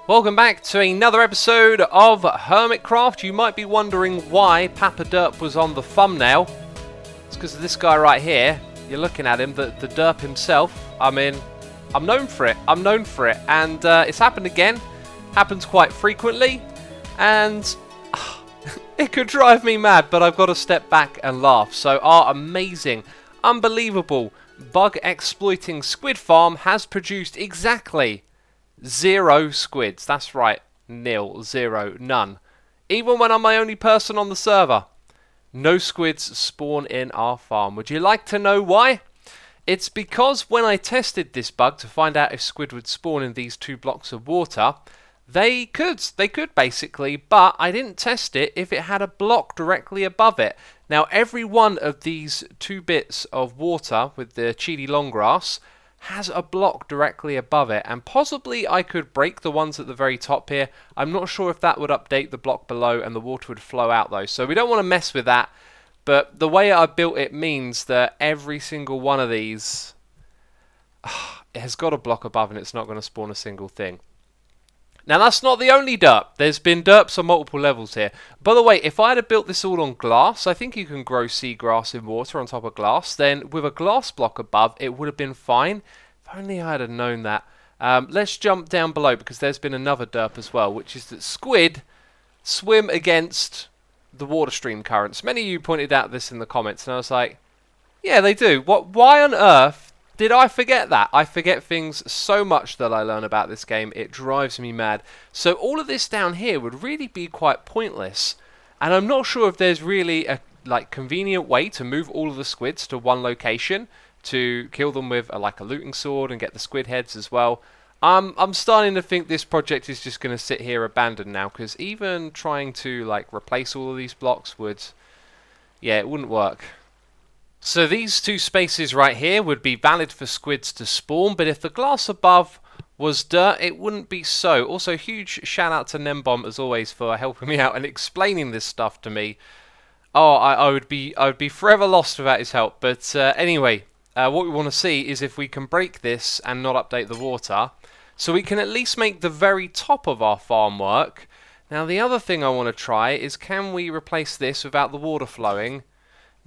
Welcome back to another episode of Hermitcraft. You might be wondering why Papa Derp was on the thumbnail. It's because of this guy right here. You're looking at him, the Derp himself. I mean, I'm known for it. I'm known for it. And it's happened again. Happens quite frequently. And it could drive me mad, but I've got to step back and laugh. So our amazing, unbelievable, bug-exploiting squid farm has produced exactly 0 squids. That's right. 0, 0, none. Even when I'm my only person on the server, no squids spawn in our farm. Would you like to know why? It's because when I tested this bug to find out if squid would spawn in these 2 blocks of water, they could basically, but I didn't test it if it had a block directly above it. Now every one of these 2 bits of water with the Chili Longgrass has a block directly above it, and possibly I could break the ones at the very top here. I'm not sure if that would update the block below and the water would flow out though, so we don't want to mess with that. But the way I built it means that every single one of these it has got a block above and it's not going to spawn a single thing. Now that's not the only derp. There's been derps on multiple levels here. By the way, if I had built this all on glass, I think you can grow seagrass in water on top of glass, then with a glass block above, it would have been fine. If only I had known that. Let's jump down below because there's been another derp as well, which is that squid swim against the water stream currents. Many of you pointed out this in the comments, and I was like, yeah, they do. Why on earth did I forget that? I forget things so much that I learn about this game. It drives me mad. So all of this down here would really be quite pointless. And I'm not sure if there's really a convenient way to move all of the squids to one location to kill them with a looting sword and get the squid heads as well. I'm starting to think this project is just going to sit here abandoned now, because even trying to replace all of these blocks would, yeah, it wouldn't work. So these 2 spaces right here would be valid for squids to spawn, but if the glass above was dirt, it wouldn't be so. Also, huge shout out to Nembomb as always for helping me out and explaining this stuff to me. Oh, I would be forever lost without his help. But anyway, what we want to see is if we can break this and not update the water, so we can at least make the very top of our farm work. Now the other thing I want to try is, can we replace this without the water flowing?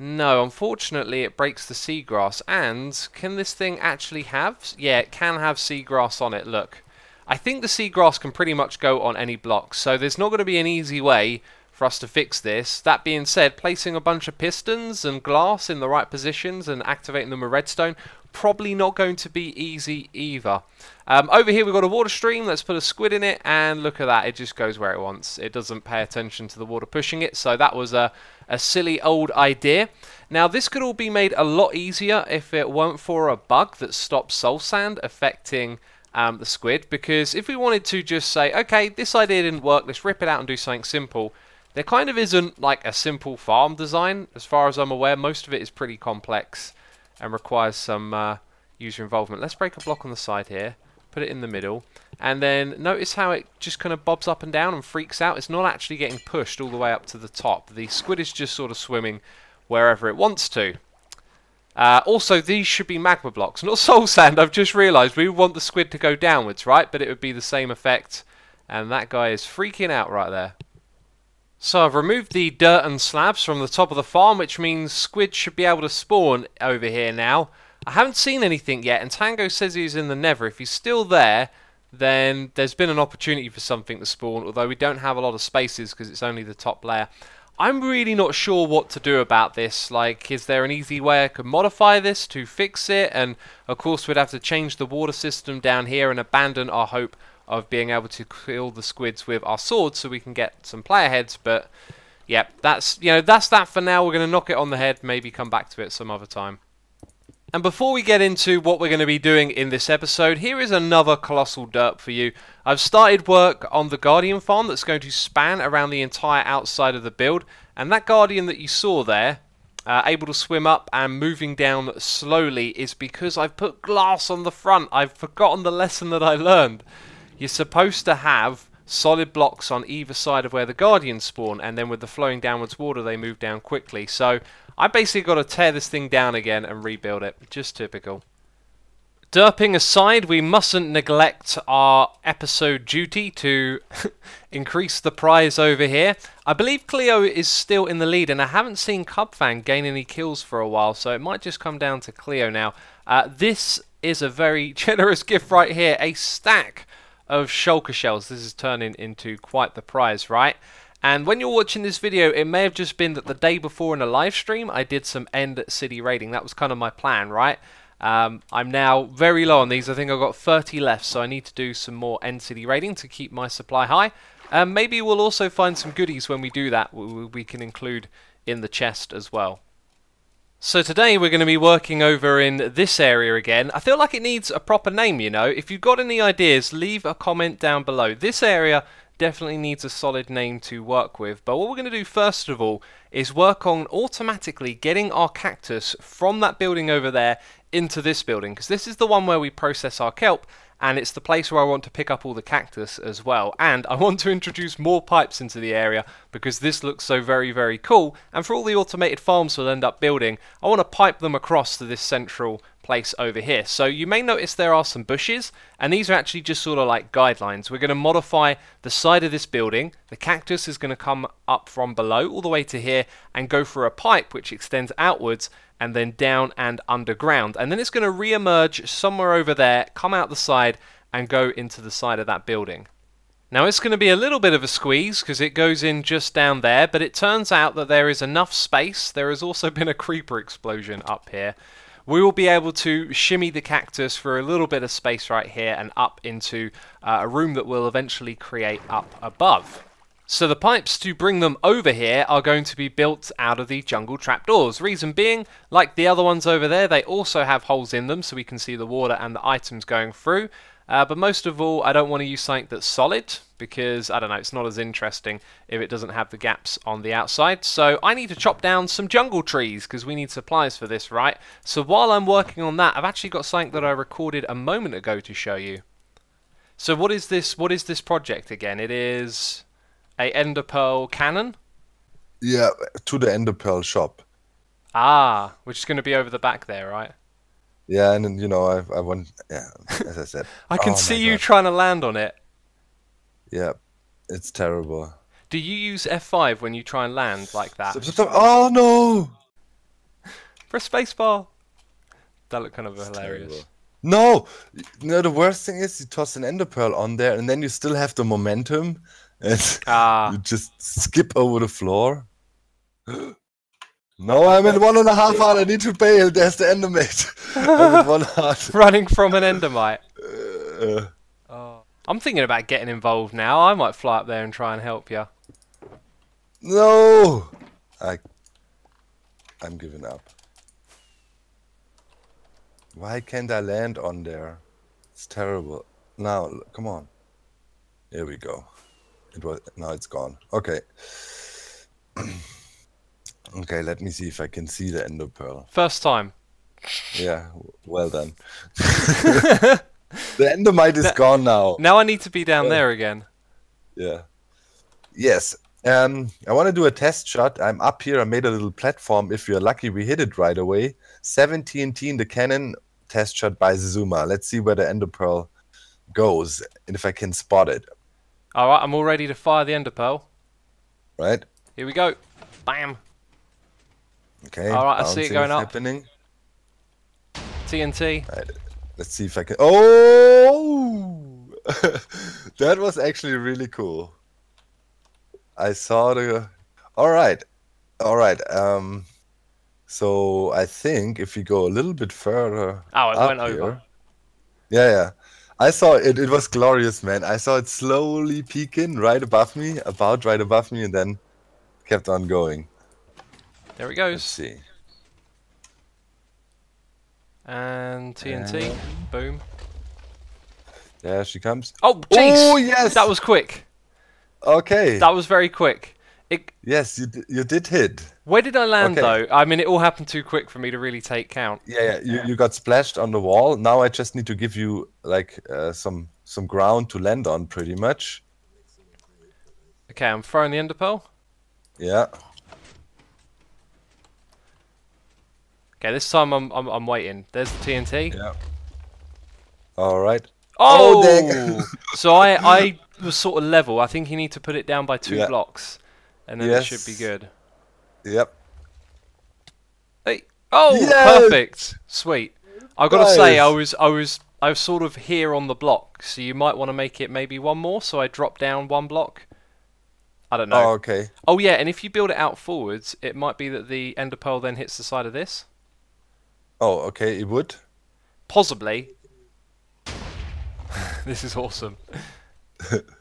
No, unfortunately it breaks the seagrass. And can this thing actually have? Yeah, it can have seagrass on it, look. I think the seagrass can pretty much go on any block, so there's not going to be an easy way for us to fix this. That being said, placing a bunch of pistons and glass in the right positions and activating them with redstone, probably not going to be easy either. Over here we've got a water stream. Let's put a squid in it, and look at that, it just goes where it wants. It doesn't pay attention to the water pushing it, so that was a silly old idea. Now this could all be made a lot easier if it weren't for a bug that stops soul sand affecting the squid, because if we wanted to just say, okay, this idea didn't work, let's rip it out and do something simple, there kind of isn't a simple farm design. As far as I'm aware, most of it is pretty complex and requires some user involvement. Let's break a block on the side here, put it in the middle, and then notice how it just kind of bobs up and down and freaks out. It's not actually getting pushed all the way up to the top. The squid is just sort of swimming wherever it wants to. Also, these should be magma blocks, not soul sand. I've just realised we want the squid to go downwards, right? But it would be the same effect, and that guy is freaking out right there. So I've removed the dirt and slabs from the top of the farm, which means squid should be able to spawn over here now. I haven't seen anything yet, and Tango says he's in the Nether. If he's still there, then there's been an opportunity for something to spawn, although we don't have a lot of spaces because it's only the top layer. I'm really not sure what to do about this. Is there an easy way I could modify this to fix it? And of course we'd have to change the water system down here and abandon our hope of being able to kill the squids with our swords so we can get some player heads. But yeah, that's that for now. We're going to knock it on the head, maybe come back to it some other time. And before we get into what we're going to be doing in this episode, here is another colossal derp for you. I've started work on the Guardian farm that's going to span around the entire outside of the build, and that Guardian that you saw there, able to swim up and moving down slowly, is because I've put glass on the front. I've forgotten the lesson that I learned. You're supposed to have solid blocks on either side of where the Guardians spawn, and then with the flowing downwards water they move down quickly. So I basically got to tear this thing down again and rebuild it. Just typical. Derping aside, we mustn't neglect our episode duty to increase the prize over here. I believe Cleo is still in the lead, and I haven't seen Cubfang gain any kills for a while, so it might just come down to Cleo now. This is a very generous gift right here, a stack of shulker shells. This is turning into quite the prize, right? And when you're watching this video, it may have just been that the day before in a live stream, I did some end city raiding. That was kind of my plan, right? I'm now very low on these. I think I've got 30 left, so I need to do some more end city raiding to keep my supply high. Maybe we'll also find some goodies when we do that we can include in the chest as well. So today we're going to be working over in this area again. I feel like it needs a proper name, you know. If you've got any ideas, leave a comment down below. This area definitely needs a solid name to work with, but what we're going to do first of all is work on automatically getting our cactus from that building over there into this building, because this is the one where we process our kelp, and it's the place where I want to pick up all the cactus as well. And I want to introduce more pipes into the area because this looks so very, very cool. And for all the automated farms we'll end up building, I want to pipe them across to this central place over here. So you may notice there are some bushes, and these are actually just sort of like guidelines. We're going to modify the side of this building. The cactus is going to come up from below all the way to here and go through a pipe which extends outwards and then down and underground, and then it's going to re-emerge somewhere over there, come out the side and go into the side of that building. Now it's going to be a little bit of a squeeze because it goes in just down there, but it turns out that there is enough space. There has also been a creeper explosion up here. We will be able to shimmy the cactus for a little bit of space right here and up into a room that we'll eventually create up above. So the pipes to bring them over here are going to be built out of the jungle trapdoors. Reason being, like the other ones over there, they also have holes in them so we can see the water and the items going through. But most of all, I don't want to use something that's solid because, I don't know, it's not as interesting if it doesn't have the gaps on the outside. So I need to chop down some jungle trees because we need supplies for this, right? So while I'm working on that, I've actually got something that I recorded a moment ago to show you. So what is this project again? It is a Ender Pearl cannon? Yeah, to the Ender Pearl shop. Ah, which is going to be over the back there, right? Yeah, and then, you know, I want, yeah, as I said. I can see you trying to land on it. Yeah, it's terrible. Do you use F5 when you try and land like that? Oh no! Press spacebar. That looked kind of hilarious. Terrible. No! No, the worst thing is you toss an Ender Pearl on there and then you still have the momentum. And you just skip over the floor. No, I'm at 1.5 heart. I need to bail. There's the endermate. I'm at 1 heart. Running from an endermite. I'm thinking about getting involved now. I might fly up there and try and help you. No! I'm giving up. Why can't I land on there? It's terrible. Now, come on. Here we go. Now it's gone. Okay. Okay, let me see if I can see the Ender Pearl. First time. Yeah, well done. The endermite is gone now. Now I need to be down there again. Yeah. Yes. I want to do a test shot. I'm up here. I made a little platform. If you're lucky, we hit it right away. 17 the cannon test shot by Zuma. Let's see where the Ender Pearl goes and if I can spot it. Alright, I'm all ready to fire the Ender Pearl. Right. Here we go. Bam. Okay. Alright, I see it going up. Happening. TNT. Right. Let's see if I can... Oh! That was actually really cool. I saw the... Alright. Alright. So I think if we go a little bit further... Oh, it went over. Yeah, yeah. I saw it. It was glorious, man. I saw it slowly peeking right above me, about right above me, and then kept on going. There it goes. Let's see. And TNT. Boom. There she comes. Oh, jeez! Oh, yes! That was quick. Okay. That was very quick. Yes, you did hit. Where did I land, though? I mean, it all happened too quick for me to really take count. Yeah, you got splashed on the wall. Now I just need to give you, like, some ground to land on, pretty much. Okay, I'm throwing the Ender Pearl. Yeah. Okay, this time I'm waiting. There's the TNT. Yeah. All right. Oh! dang. So I was sort of level. I think you need to put it down by 2 Yeah. blocks. And then it should be good. Yep. Hey. Oh, Yes! perfect. Sweet. I've got to say, Nice. I was sort of here on the block, so you might want to make it maybe one more, so I drop down 1 block. I don't know. Oh, okay. Oh yeah, and if you build it out forwards, it might be that the ender pearl then hits the side of this. Oh, okay. It would. Possibly. This is awesome.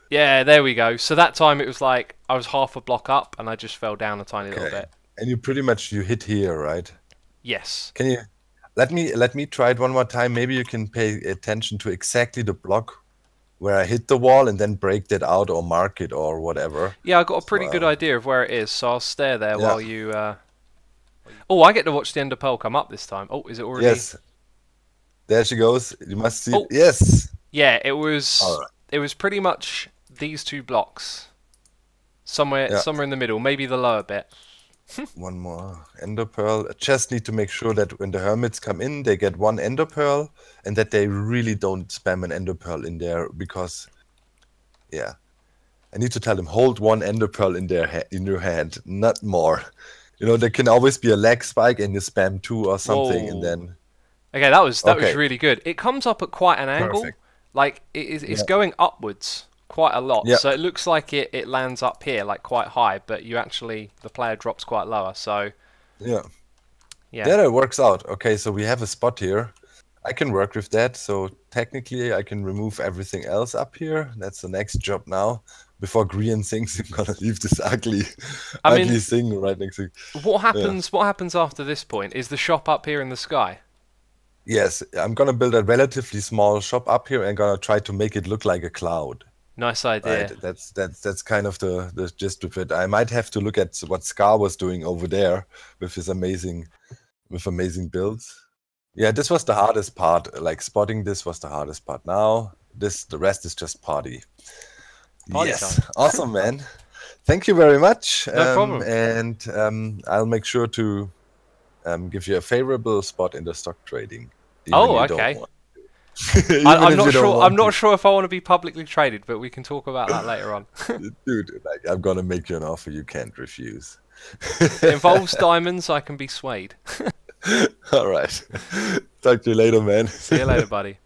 Yeah, there we go. So that time it was like I was half a block up and I just fell down a tiny little bit. And you pretty much you hit here, right? Yes. Can you let me try it one more time? Maybe you can pay attention to exactly the block where I hit the wall and then break that out or mark it or whatever. Yeah, I got a pretty good idea of where it is, so I'll stare there Yeah. while you. Oh, I get to watch the ender pearl come up this time. Oh, is it already? Yes. There she goes. You must see. Oh. Yes. Yeah, it was. All right. It was pretty much these 2 blocks, somewhere in the middle, maybe the lower bit. One more ender pearl. I just need to make sure that when the hermits come in, they get 1 ender pearl, and that they really don't spam an ender pearl in there because, yeah, I need to tell them hold 1 ender pearl in your hand, not more. You know, there can always be a lag spike and you spam 2 or something, and Whoa. then Okay, that was Okay. really good. It comes up at quite an angle, Perfect. like it's going upwards quite a lot. Yeah. So it looks like it lands up here like quite high, but the player drops quite lower. So yeah, yeah. then it works out. Okay, so we have a spot here. I can work with that. So technically, I can remove everything else up here. That's the next job now. Before Grian thinks I'm gonna leave this ugly thing right next to. What happens? What happens after this point? Is the shop up here in the sky? Yes, I'm gonna build a relatively small shop up here and gonna try to make it look like a cloud. Nice idea. Right, that's kind of the gist of it. I might have to look at what Scar was doing over there with his amazing builds. Yeah, this was the hardest part. Like spotting this was the hardest part. Now the rest is just party. Party Yes, time. awesome, man. Thank you very much. No problem. And I'll make sure to give you a favorable spot in the stock trading. Oh, okay. I'm not sure if I want to be publicly traded, but we can talk about that later on. Dude, like, I'm gonna make you an offer you can't refuse. It involves diamonds, I can be swayed. All right. Talk to you later, man. See you later, buddy.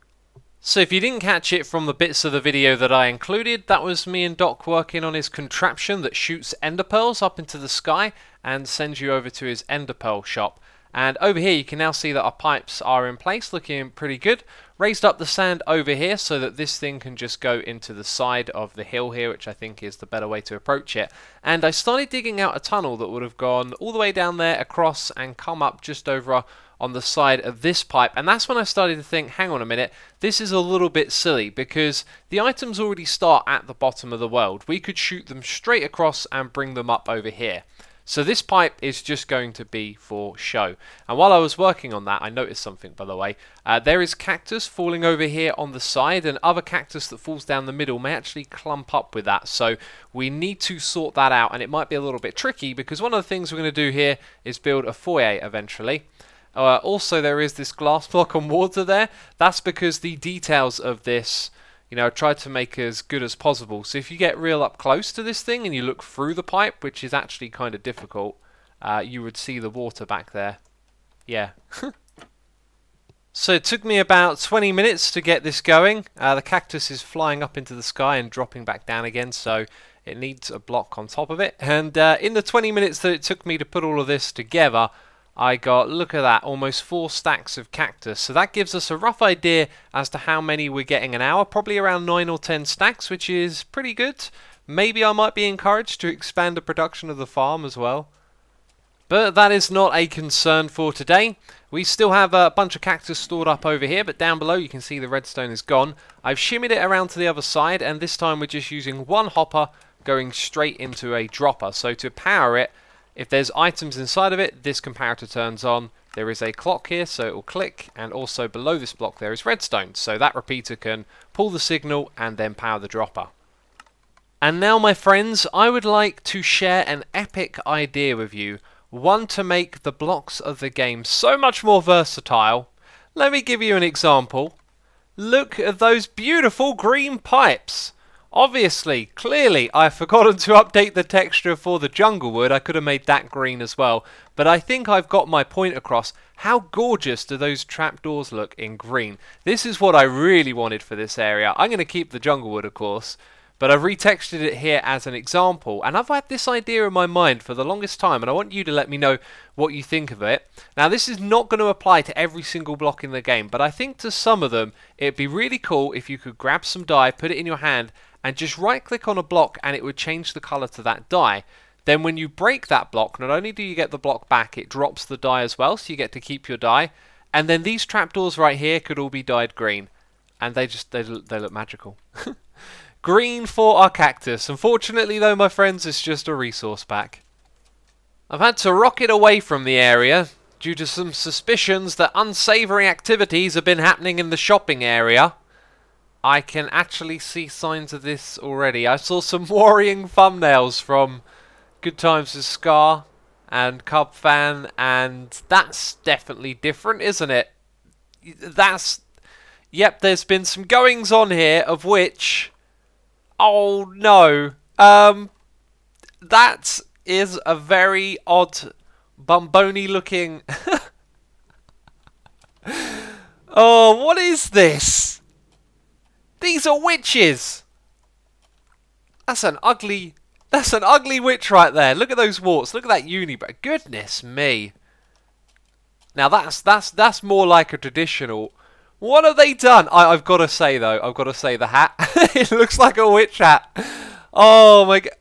So if you didn't catch it from the bits of the video that I included, that was me and Doc working on his contraption that shoots ender pearls up into the sky and sends you over to his ender pearl shop. And over here you can now see that our pipes are in place, looking pretty good. Raised up the sand over here so that this thing can just go into the side of the hill here, which I think is the better way to approach it. And I started digging out a tunnel that would have gone all the way down there across and come up just over on the side of this pipe. And that's when I started to think, hang on a minute, this is a little bit silly because the items already start at the bottom of the world. We could shoot them straight across and bring them up over here. So this pipe is just going to be for show. And while I was working on that, I noticed something, by the way. There is cactus falling over here on the side, and other cactus that falls down the middle may actually clump up with that. So we need to sort that out, and it might be a little bit tricky because one of the things we're going to do here is build a foyer eventually. Also, there is this glass block on water there. That's because the details of this, you know, I tried to make as good as possible. So if you get real up close to this thing and you look through the pipe, which is actually kind of difficult, you would see the water back there. Yeah. So it took me about 20 minutes to get this going. The cactus is flying up into the sky and dropping back down again, so it needs a block on top of it. And in the 20 minutes that it took me to put all of this together, I got, look at that, almost 4 stacks of cactus. So that gives us a rough idea as to how many we're getting an hour. Probably around 9 or 10 stacks, which is pretty good. Maybe I might be encouraged to expand the production of the farm as well. But that is not a concern for today. We still have a bunch of cactus stored up over here, but down below you can see the redstone is gone. I've shimmied it around to the other side, and this time we're just using one hopper going straight into a dropper. So to power it, if there's items inside of it, this comparator turns on. There is a clock here, so it will click, and also below this block there is redstone. So that repeater can pull the signal and then power the dropper. And now, my friends, I would like to share an epic idea with you. One to make the blocks of the game so much more versatile. Let me give you an example. Look at those beautiful green pipes. Obviously, clearly, I've forgotten to update the texture for the jungle wood. I could have made that green as well. But I think I've got my point across. How gorgeous do those trapdoors look in green? This is what I really wanted for this area. I'm going to keep the jungle wood, of course. But I've retextured it here as an example, and I've had this idea in my mind for the longest time, and I want you to let me know what you think of it. Now, this is not going to apply to every single block in the game, but I think to some of them, it'd be really cool if you could grab some dye, put it in your hand, and just right-click on a block, and it would change the colour to that dye. Then when you break that block, not only do you get the block back, it drops the dye as well, so you get to keep your dye. And then these trapdoors right here could all be dyed green, and they look magical. Green for our cactus. Unfortunately though, my friends, it's just a resource pack. I've had to rocket away from the area due to some suspicions that unsavoury activities have been happening in the shopping area. I can actually see signs of this already. I saw some worrying thumbnails from Good Times with Scar and Cub Fan, and that's definitely different, isn't it? Yep, there's been some goings on here of which... Oh no, that is a very odd, bumbony looking... Oh, what is this? These are witches! That's an ugly witch right there. Look at those warts, look at that unibrow. Goodness me. Now that's more like a traditional... What have they done? I've got to say though, I've got to say the hat. It looks like a witch hat. Oh my god.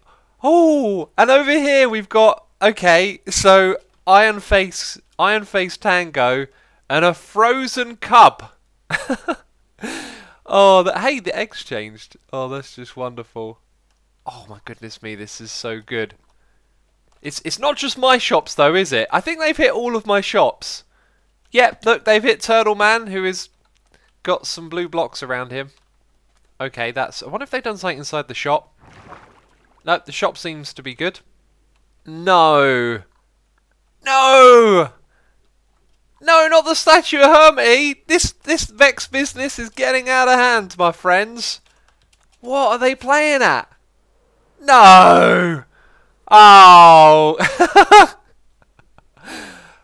Oh, and over here we've got, okay, so Iron Face Tango and a frozen cub. Oh, hey, the eggs changed. Oh, that's just wonderful. Oh my goodness me, this is so good. It's not just my shops though, is it? I think they've hit all of my shops. Yep, look, they've hit Turtle Man, who is... got some blue blocks around him. Okay, that's... I wonder if they've done something inside the shop. Nope, the shop seems to be good. No! No! No, not the statue of Hermity! This Vex business is getting out of hand, my friends. What are they playing at? No! Oh!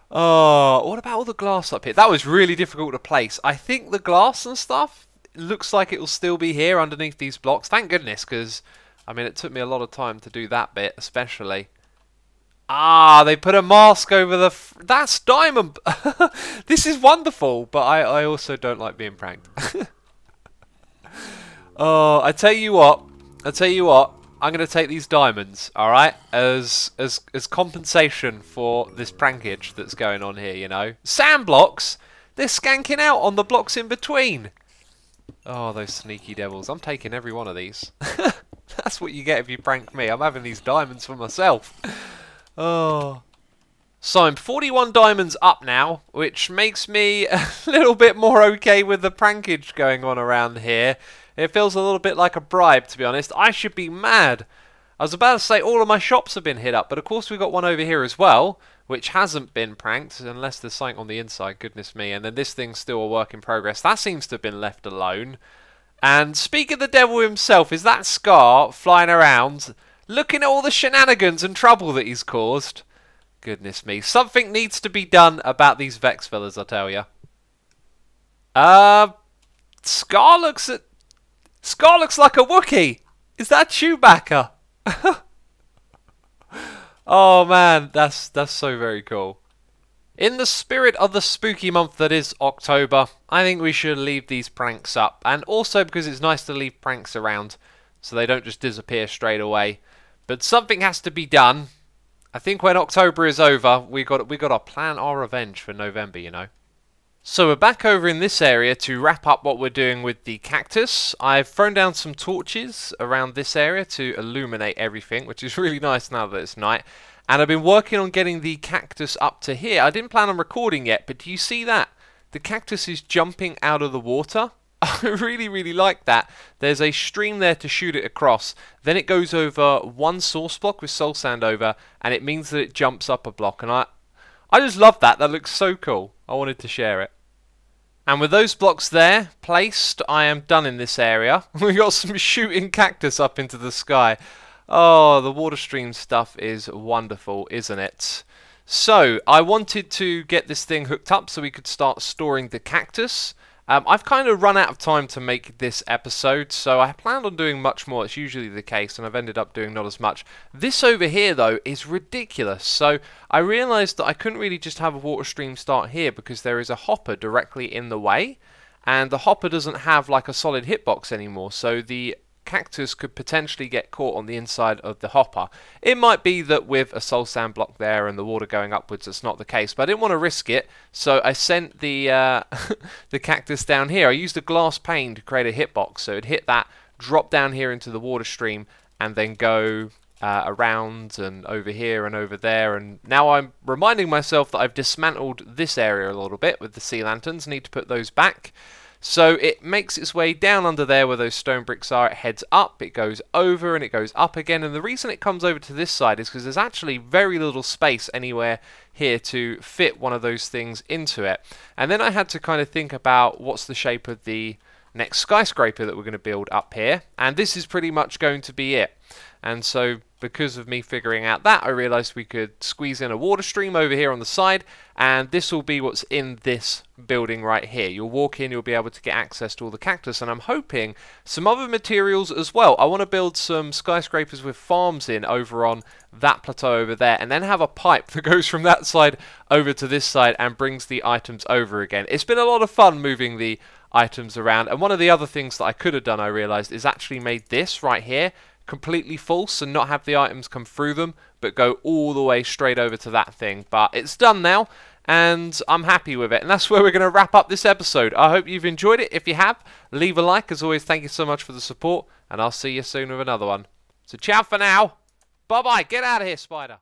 Oh, what about all the glass up here? That was really difficult to place. I think the glass and stuff looks like it will still be here underneath these blocks. Thank goodness, because, I mean, it took me a lot of time to do that bit, especially. Ah, they put a mask over the... That's diamond! This is wonderful, but I also don't like being pranked. Oh, I tell you what. I'm going to take these diamonds, alright, as compensation for this prankage that's going on here, you know. Sand blocks? They're skanking out on the blocks in between. Oh, those sneaky devils. I'm taking every one of these. That's what you get if you prank me. I'm having these diamonds for myself. Oh. So I'm 41 diamonds up now, which makes me a little bit more okay with the prankage going on around here. It feels a little bit like a bribe, to be honest. I should be mad. I was about to say all of my shops have been hit up, but of course we've got one over here as well, which hasn't been pranked, unless there's something on the inside, goodness me. And then this thing's still a work in progress. That seems to have been left alone. And speak of the devil himself, is that Scar flying around, looking at all the shenanigans and trouble that he's caused? Goodness me. Something needs to be done about these Vex fellas, I tell ya. Scar looks like a Wookiee. Is that Chewbacca? Oh man, that's so very cool. In the spirit of the spooky month that is October, I think we should leave these pranks up, and also because it's nice to leave pranks around so they don't just disappear straight away. But something has to be done. I think when October is over, we got to plan our revenge for November, you know. So we're back over in this area to wrap up what we're doing with the cactus. I've thrown down some torches around this area to illuminate everything, which is really nice now that it's night. And I've been working on getting the cactus up to here. I didn't plan on recording yet, but do you see that? The cactus is jumping out of the water. I really, really like that. There's a stream there to shoot it across. Then it goes over one source block with soul sand over, and it means that it jumps up a block. And I just love that. That looks so cool. I wanted to share it. And with those blocks there placed, I am done in this area. We got some shooting cactus up into the sky. Oh, the water stream stuff is wonderful, isn't it? So, I wanted to get this thing hooked up so we could start storing the cactus. I've kind of run out of time to make this episode, so I planned on doing much more. It's usually the case, and I've ended up doing not as much. This over here, though, is ridiculous. So I realised that I couldn't really just have a water stream start here because there is a hopper directly in the way, and the hopper doesn't have like a solid hitbox anymore, so the cactus could potentially get caught on the inside of the hopper. It might be that with a soul sand block there and the water going upwards, it's not the case, but I didn't want to risk it, so I sent the the cactus down here. I used a glass pane to create a hitbox, so it'd hit that, drop down here into the water stream, and then go around and over here and over there. And now I'm reminding myself that I've dismantled this area a little bit with the sea lanterns. Need to put those back. So it makes its way down under there where those stone bricks are. It heads up, it goes over, and it goes up again. And the reason it comes over to this side is because there's actually very little space anywhere here to fit one of those things into it. And then I had to kind of think about what's the shape of the next skyscraper that we're going to build up here. And this is pretty much going to be it. And so because of me figuring out that, I realized we could squeeze in a water stream over here on the side, and this will be what's in this building right here. You'll walk in, you'll be able to get access to all the cactus, and I'm hoping some other materials as well. I want to build some skyscrapers with farms in over on that plateau over there, and then have a pipe that goes from that side over to this side and brings the items over again. It's been a lot of fun moving the items around, and one of the other things that I could have done, I realized, is actually made this right here completely false and not have the items come through them, but go all the way straight over to that thing. But it's done now, and I'm happy with it. And that's where we're going to wrap up this episode. I hope you've enjoyed it. If you have, leave a like. As always, thank you so much for the support, and I'll see you soon with another one. So ciao for now. Bye-bye. Get out of here, Spider.